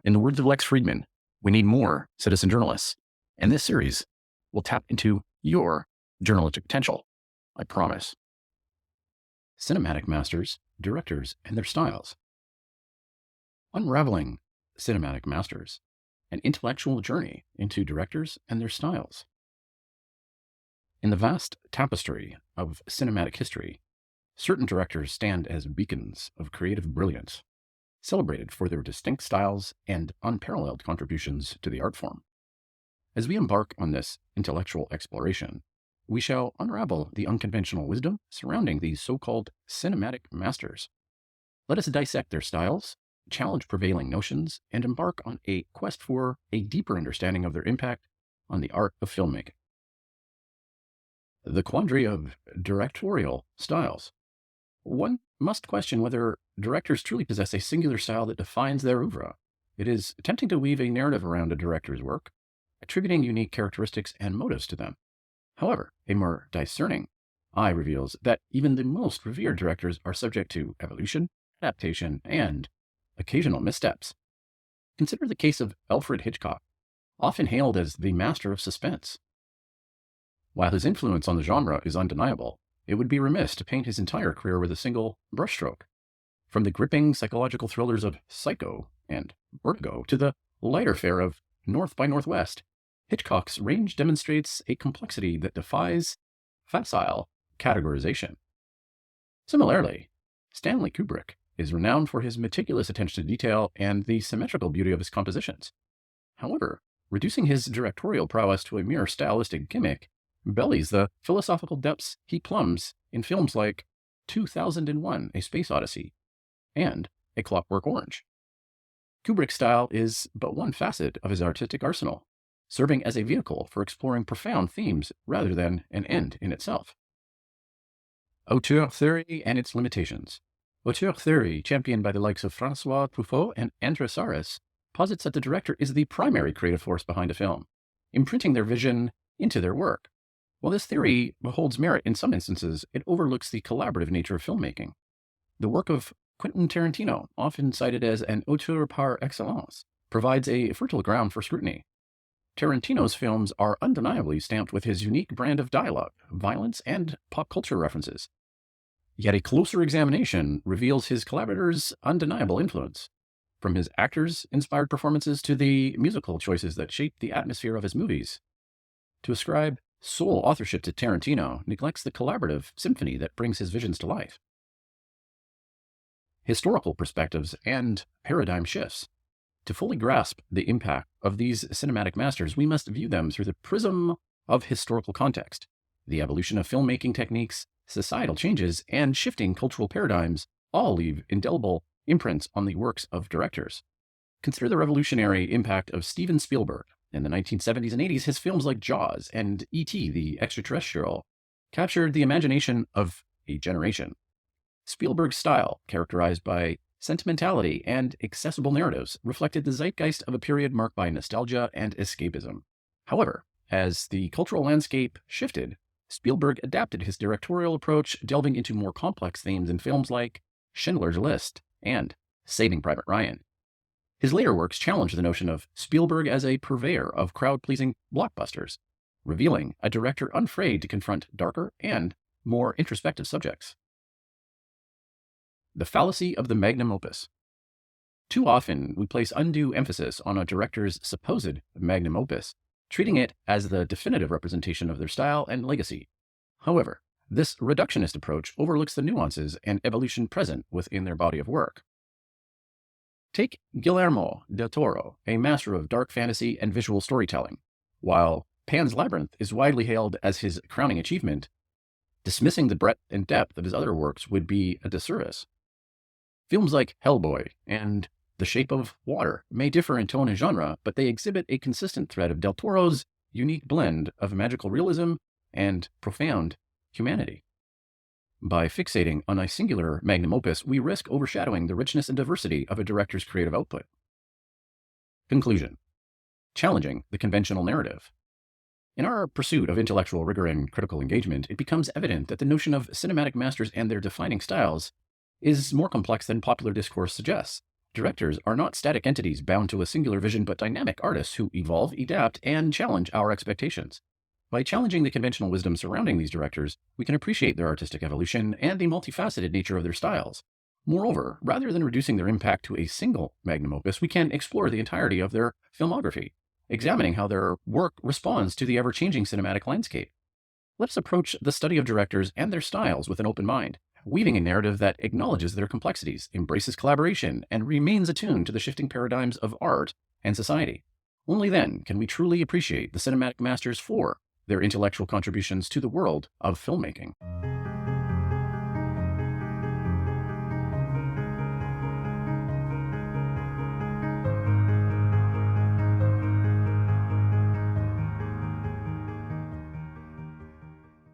In the words of Lex Friedman, we need more citizen journalists. And this series will tap into your journalistic potential. I promise. Cinematic masters, directors, and their styles. Unravelling cinematic masters, an intellectual journey into directors and their styles. In the vast tapestry of cinematic history, certain directors stand as beacons of creative brilliance, celebrated for their distinct styles and unparalleled contributions to the art form. As we embark on this intellectual exploration, we shall unravel the unconventional wisdom surrounding these so-called cinematic masters. Let us dissect their styles, challenge prevailing notions, and embark on a quest for a deeper understanding of their impact on the art of filmmaking. The quandary of directorial styles. One must question whether directors truly possess a singular style that defines their oeuvre. It is tempting to weave a narrative around a director's work, attributing unique characteristics and motives to them. However, a more discerning eye reveals that even the most revered directors are subject to evolution, adaptation, and occasional missteps. Consider the case of Alfred Hitchcock, often hailed as the master of suspense. While his influence on the genre is undeniable, it would be remiss to paint his entire career with a single brushstroke. From the gripping psychological thrillers of Psycho and Vertigo to the lighter fare of North by Northwest, Hitchcock's range demonstrates a complexity that defies facile categorization. Similarly, Stanley Kubrick is renowned for his meticulous attention to detail and the symmetrical beauty of his compositions. However, reducing his directorial prowess to a mere stylistic gimmick bellies the philosophical depths he plumbs in films like 2001: A Space Odyssey and A Clockwork Orange. Kubrick's style is but one facet of his artistic arsenal, serving as a vehicle for exploring profound themes rather than an end in itself. Auteur theory and its limitations. Auteur theory, championed by the likes of François Truffaut and André Sarris, posits that the director is the primary creative force behind a film, imprinting their vision into their work. While this theory holds merit in some instances, it overlooks the collaborative nature of filmmaking. The work of Quentin Tarantino, often cited as an auteur par excellence, provides a fertile ground for scrutiny. Tarantino's films are undeniably stamped with his unique brand of dialogue, violence, and pop culture references. Yet a closer examination reveals his collaborators' undeniable influence, from his actors-inspired performances to the musical choices that shape the atmosphere of his movies. To ascribe sole authorship to Tarantino neglects the collaborative symphony that brings his visions to life. Historical perspectives and paradigm shifts. To fully grasp the impact of these cinematic masters, we must view them through the prism of historical context. The evolution of filmmaking techniques, societal changes, and shifting cultural paradigms all leave indelible imprints on the works of directors. Consider the revolutionary impact of Steven Spielberg. In the 1970s and 80s, his films like Jaws and E.T. the Extraterrestrial captured the imagination of a generation. Spielberg's style, characterized by sentimentality and accessible narratives, reflected the zeitgeist of a period marked by nostalgia and escapism. However, as the cultural landscape shifted, Spielberg adapted his directorial approach, delving into more complex themes in films like Schindler's List and Saving Private Ryan. His later works challenged the notion of Spielberg as a purveyor of crowd-pleasing blockbusters, revealing a director unafraid to confront darker and more introspective subjects. The fallacy of the magnum opus. Too often, we place undue emphasis on a director's supposed magnum opus, treating it as the definitive representation of their style and legacy. However, this reductionist approach overlooks the nuances and evolution present within their body of work. Take Guillermo del Toro, a master of dark fantasy and visual storytelling. While Pan's Labyrinth is widely hailed as his crowning achievement, dismissing the breadth and depth of his other works would be a disservice. Films like Hellboy and The Shape of Water may differ in tone and genre, but they exhibit a consistent thread of del Toro's unique blend of magical realism and profound humanity. By fixating on a singular magnum opus, we risk overshadowing the richness and diversity of a director's creative output. Conclusion. Challenging the conventional narrative. In our pursuit of intellectual rigor and critical engagement, it becomes evident that the notion of cinematic masters and their defining styles is more complex than popular discourse suggests. Directors are not static entities bound to a singular vision, but dynamic artists who evolve, adapt, and challenge our expectations. By challenging the conventional wisdom surrounding these directors, we can appreciate their artistic evolution and the multifaceted nature of their styles. Moreover, rather than reducing their impact to a single magnum opus, we can explore the entirety of their filmography, examining how their work responds to the ever-changing cinematic landscape. Let's approach the study of directors and their styles with an open mind, weaving a narrative that acknowledges their complexities, embraces collaboration, and remains attuned to the shifting paradigms of art and society. Only then can we truly appreciate the cinematic masters for their intellectual contributions to the world of filmmaking.